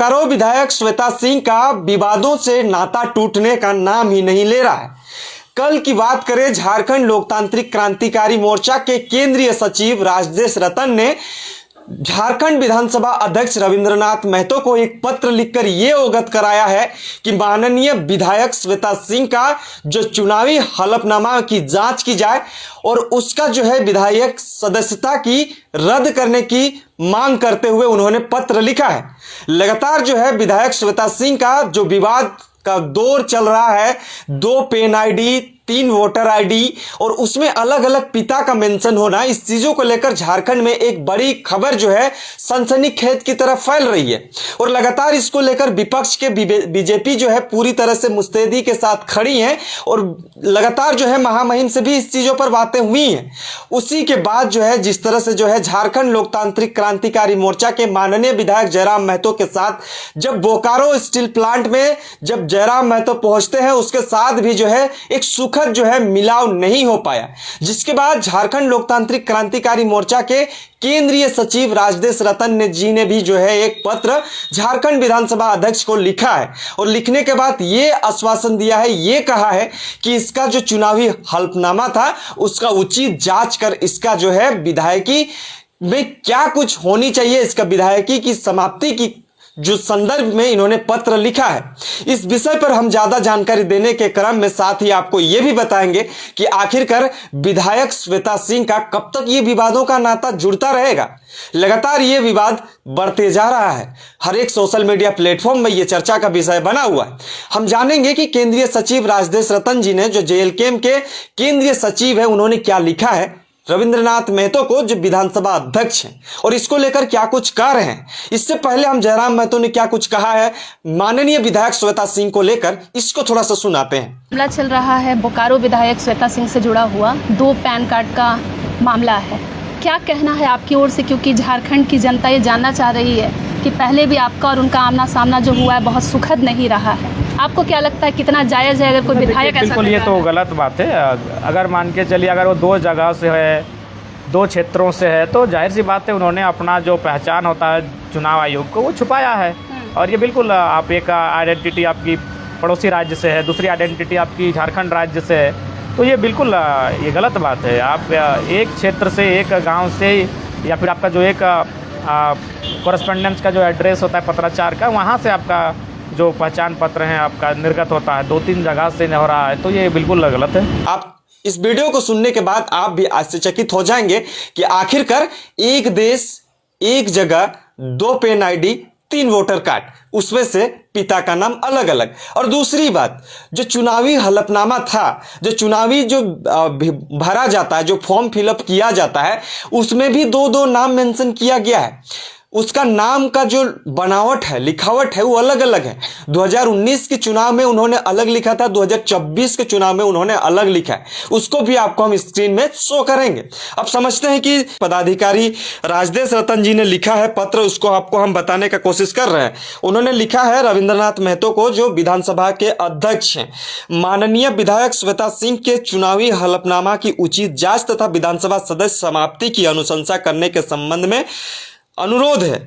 बोकारो विधायक श्वेता सिंह का विवादों से नाता टूटने का नाम ही नहीं ले रहा है। कल की बात करें, झारखंड लोकतांत्रिक क्रांतिकारी मोर्चा के केंद्रीय सचिव राजदेश रतन ने झारखंड विधानसभा अध्यक्ष रविंद्रनाथ महतो को एक पत्र लिखकर यह अवगत कराया है कि माननीय विधायक श्वेता सिंह का जो चुनावी हलफनामा की जांच की जाए और उसका जो है विधायक सदस्यता की रद्द करने की मांग करते हुए उन्होंने पत्र लिखा है। लगातार जो है विधायक श्वेता सिंह का जो विवाद का दौर चल रहा है, 2 पेन आईडी, 3 वोटर आईडी और उसमें अलग अलग पिता का मेंशन होना, इस चीजों को लेकर झारखंड में एक बड़ी खबर जो है सनसनीखेज की तरफ फैल रही है। और लगातार इसको लेकर विपक्ष के बीजेपी जो है पूरी तरह से मुस्तैदी के साथ खड़ी है और लगातार जो है महामहिम से भी इस चीजों पर बातें हुई हैं। उसी के बाद जो है जिस तरह से जो है झारखंड लोकतांत्रिक क्रांतिकारी मोर्चा के माननीय विधायक जयराम महतो के साथ जब बोकारो स्टील प्लांट में जब जयराम महतो पहुंचते हैं, उसके साथ भी जो है एक सुखद जो है मिलाव नहीं हो पाया, जिसके बाद झारखंड लोकतांत्रिक क्रांतिकारी मोर्चा के केंद्रीय सचिव राजदेश रतन जी ने भी जो है एक पत्र झारखंड विधानसभा अध्यक्ष को लिखा है और लिखने के बाद ये आश्वासन दिया है, ये कहा है कि इसका जो चुनावी हलफनामा था उसका उचित जांच कर इसका जो है विधायकी में क्या कुछ होनी चाहिए, इसका विधायकी की समाप्ति की जो संदर्भ में इन्होंने पत्र लिखा है। इस विषय पर हम ज्यादा जानकारी देने के क्रम में साथ ही आपको यह भी बताएंगे कि आखिरकार विधायक श्वेता सिंह का कब तक ये विवादों का नाता जुड़ता रहेगा। लगातार ये विवाद बढ़ते जा रहा है, हर एक सोशल मीडिया प्लेटफॉर्म में ये चर्चा का विषय बना हुआ है। हम जानेंगे कि केंद्रीय सचिव राजदेश रतन जी ने, जो जेएलकेएम के केंद्रीय सचिव है, उन्होंने क्या लिखा है रविंद्रनाथ महतो को, जो विधानसभा अध्यक्ष हैं, और इसको लेकर क्या कुछ कह रहे हैं। इससे पहले हम जयराम महतो ने क्या कुछ कहा है माननीय विधायक श्वेता सिंह को लेकर, इसको थोड़ा सा सुनाते हैं। मामला चल रहा है बोकारो विधायक श्वेता सिंह से जुड़ा हुआ 2 पैन कार्ड का मामला है। क्या कहना है आपकी ओर से, क्योंकि झारखंड की जनता ये जानना चाह रही है कि पहले भी आपका और उनका आमना सामना जो हुआ है बहुत सुखद नहीं रहा है। आपको क्या लगता है कितना जायज़ है अगर कोई विधायक ऐसा? बिल्कुल, ये तो गलत बात है। अगर मान के चलिए अगर वो 2 जगह से है, 2 क्षेत्रों से है, तो जाहिर सी बात है उन्होंने अपना जो पहचान होता है चुनाव आयोग को वो छुपाया है। और ये बिल्कुल आप एक आइडेंटिटी आपकी पड़ोसी राज्य से है, दूसरी आइडेंटिटी आपकी झारखंड राज्य से है, तो ये बिल्कुल ये गलत बात है। आप एक क्षेत्र से, एक गाँव से, या फिर आपका जो एक कॉरेस्पॉन्डेंस का जो एड्रेस होता है पत्राचार का, वहाँ से आपका जो पहचान पत्र है आपका निर्गत होता है, 2-3 जगह से नहीं हो रहा है, तो ये बिल्कुल गलत है। आप इस वीडियो को सुनने के बाद आप भी आश्चर्यचकित हो जाएंगे कि आखिरकार एक देश, एक जगह, 2 पेन आईडी, 3 वोटर कार्ड, उसमें से पिता का नाम अलग अलग। और दूसरी बात, जो चुनावी हलफनामा था, जो चुनावी जो भरा जाता है, जो फॉर्म फिलअप किया जाता है, उसमें भी 2-2 नाम मेंशन किया गया है। उसका नाम का जो बनावट है, लिखावट है, वो अलग अलग है। 2019 के चुनाव में उन्होंने अलग लिखा था, 2024 के चुनाव में उन्होंने अलग लिखा है। उसको भी आपको हम स्क्रीन में शो करेंगे। अब समझते हैं कि पदाधिकारी राजदेश रतन जी ने लिखा है पत्र, उसको आपको हम बताने का कोशिश कर रहे हैं। उन्होंने लिखा है रविंद्रनाथ महतो को, जो विधानसभा के अध्यक्ष हैं, माननीय विधायक श्वेता सिंह के चुनावी हलफनामा की उचित जांच तथा विधानसभा सदस्य समाप्ति की अनुशंसा करने के संबंध में अनुरोध है।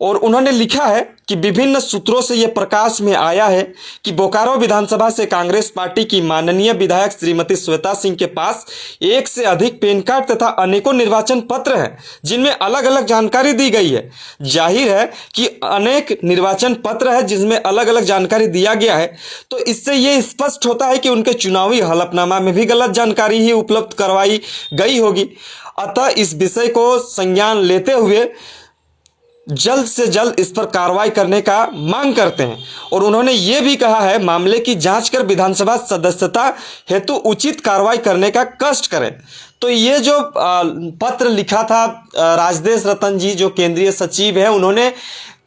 और उन्होंने लिखा है कि विभिन्न सूत्रों से यह प्रकाश में आया है कि बोकारो विधानसभा से कांग्रेस पार्टी की माननीय विधायक श्रीमती श्वेता सिंह के पास 1 से अधिक पैन कार्ड तथा अनेकों निर्वाचन पत्र हैं, जिनमें अलग अलग जानकारी दी गई है। जाहिर है कि अनेक निर्वाचन पत्र है जिसमें अलग अलग जानकारी दिया गया है, तो इससे यह स्पष्ट होता है कि उनके चुनावी हलफनामा में भी गलत जानकारी ही उपलब्ध करवाई गई होगी। अतः इस विषय को संज्ञान लेते हुए जल्द से जल्द इस पर कार्रवाई करने का मांग करते हैं। और उन्होंने ये भी कहा है मामले की जांच कर विधानसभा सदस्यता हेतु उचित कार्रवाई करने का कष्ट करें। तो ये जो पत्र लिखा था राजदेश रतन जी, जो केंद्रीय सचिव है, उन्होंने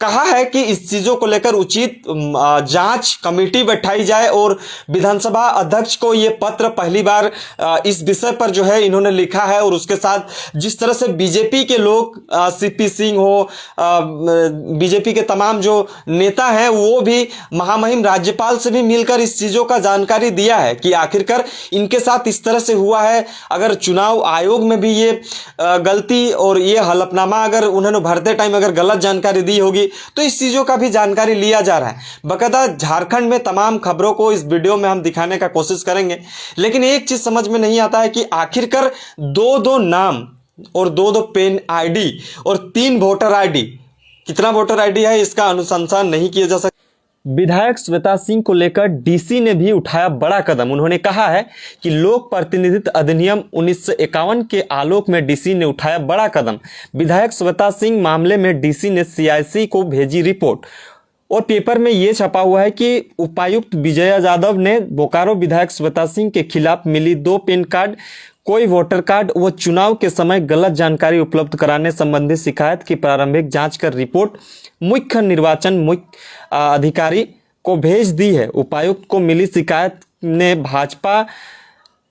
कहा है कि इस चीज़ों को लेकर उचित जांच कमेटी बैठाई जाए और विधानसभा अध्यक्ष को ये पत्र पहली बार इस विषय पर जो है इन्होंने लिखा है। और उसके साथ जिस तरह से बीजेपी के लोग, सीपी सिंह हो, बीजेपी के तमाम जो नेता हैं, वो भी महामहिम राज्यपाल से भी मिलकर इस चीज़ों का जानकारी दिया है कि आखिरकार इनके साथ इस तरह से हुआ है। अगर चुनाव आयोग में भी ये गलती और ये हलफनामा अगर उन्होंने भरते टाइम अगर गलत जानकारी दी होगी होगी, तो इस चीज़ों का भी जानकारी लिया जा रहा है। बकायदा झारखंड में तमाम खबरों को इस वीडियो में हम दिखाने का कोशिश करेंगे, लेकिन एक चीज़ समझ में नहीं आता है कि आखिरकार दो नाम और दो पेन आईडी और 3 वोटर आईडी, कितना वोटर आईडी है इसका अनुसंधान नहीं किया जा सकता। विधायक श्वेता सिंह को लेकर डीसी ने भी उठाया बड़ा कदम। उन्होंने कहा है कि लोक प्रतिनिधित्व अधिनियम 1951 के आलोक में डीसी ने उठाया बड़ा कदम। विधायक श्वेता सिंह मामले में डीसी ने सीआईसी को भेजी रिपोर्ट, और पेपर में यह छपा हुआ है कि उपायुक्त विजया यादव ने बोकारो विधायक श्वेता सिंह के खिलाफ मिली 2 पैन कार्ड, कोई वोटर कार्ड व चुनाव के समय गलत जानकारी उपलब्ध कराने संबंधी शिकायत की प्रारंभिक जांच कर रिपोर्ट मुख्य निर्वाचन अधिकारी को भेज दी है। उपायुक्त को मिली शिकायत ने भाजपा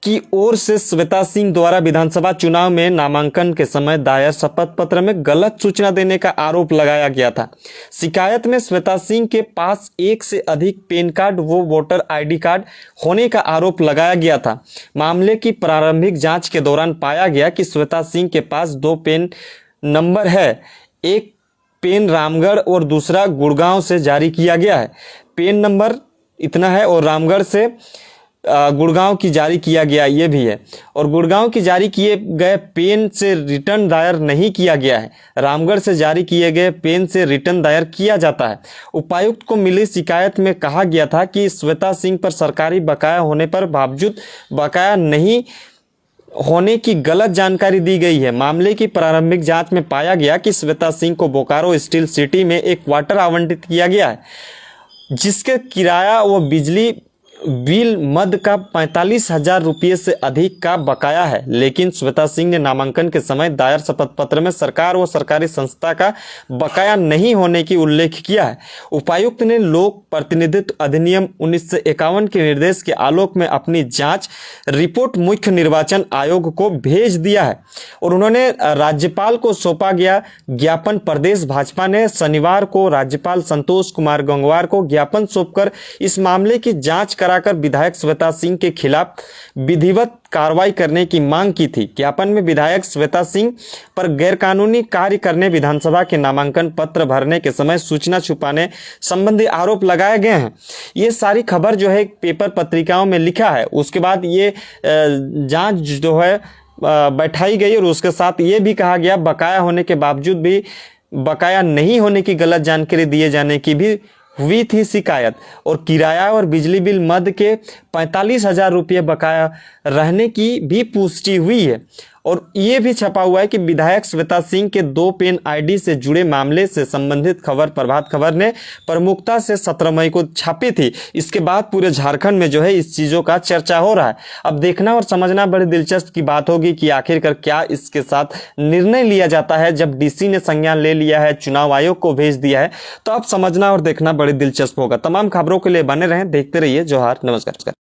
की ओर से श्वेता सिंह द्वारा विधानसभा चुनाव में नामांकन के समय दायर शपथ पत्र में गलत सूचना देने का आरोप लगाया गया था। शिकायत में श्वेता सिंह के पास 1 से अधिक पैन कार्ड व वोटर आईडी कार्ड होने का आरोप लगाया गया था। मामले की प्रारंभिक जांच के दौरान पाया गया कि श्वेता सिंह के पास 2 पैन नंबर है, एक पेन रामगढ़ और दूसरा गुड़गांव से जारी किया गया है। पेन नंबर इतना है और रामगढ़ से गुड़गांव की जारी किया गया ये भी है, और गुड़गांव की जारी किए गए पेन से रिटर्न दायर नहीं किया गया है। रामगढ़ से जारी किए गए पेन से रिटर्न दायर किया जाता है। उपायुक्त को मिली शिकायत में कहा गया था कि श्वेता सिंह पर सरकारी बकाया होने पर बावजूद बकाया नहीं होने की गलत जानकारी दी गई है। मामले की प्रारंभिक जांच में पाया गया कि श्वेता सिंह को बोकारो स्टील सिटी में एक क्वार्टर आवंटित किया गया है, जिसके किराया व बिजली बिल मद का 45,000 रुपये से अधिक का बकाया है। लेकिन श्वेता सिंह ने नामांकन के समय दायर शपथ पत्र में सरकार व सरकारी संस्था का बकाया नहीं होने की उल्लेख किया है। उपायुक्त ने लोक प्रतिनिधित्व अधिनियम 1951 के निर्देश के आलोक में अपनी जांच रिपोर्ट मुख्य निर्वाचन आयोग को भेज दिया है, और उन्होंने राज्यपाल को सौंपा गया ज्ञापन। प्रदेश भाजपा ने शनिवार को राज्यपाल संतोष कुमार गंगवार को ज्ञापन सौंपकर इस मामले की जांच कराकर विधायक श्वेता सिंह के खिलाफ विधिवत कार्रवाई करने की मांग की थी। ज्ञापन में विधायक श्वेता सिंह पर गैरकानूनी कार्य करने, विधानसभा के नामांकन पत्र भरने के समय सूचना छुपाने संबंधी आरोप लगाए गए हैं। ये सारी खबर जो है पेपर पत्रिकाओं में लिखा है। उसके बाद ये जांच जो है बैठाई गई, और उसके साथ ये भी कहा गया बकाया होने के बावजूद भी बकाया नहीं होने की गलत जानकारी दिए जाने की भी हुई थी शिकायत, और किराया और बिजली बिल मद के 45,000 रुपये बकाया रहने की भी पुष्टि हुई है। और ये भी छपा हुआ है कि विधायक श्वेता सिंह के 2 पेन आईडी से जुड़े मामले से संबंधित खबर प्रभात खबर ने प्रमुखता से 17 मई को छापी थी। इसके बाद पूरे झारखंड में जो है इस चीज़ों का चर्चा हो रहा है। अब देखना और समझना बड़ी दिलचस्प की बात होगी कि आखिरकार क्या इसके साथ निर्णय लिया जाता है। जब डीसी ने संज्ञान ले लिया है, चुनाव आयोग को भेज दिया है, तो अब समझना और देखना बड़ी दिलचस्प होगा। तमाम खबरों के लिए बने रहें, देखते रहिए जोहार, नमस्कार।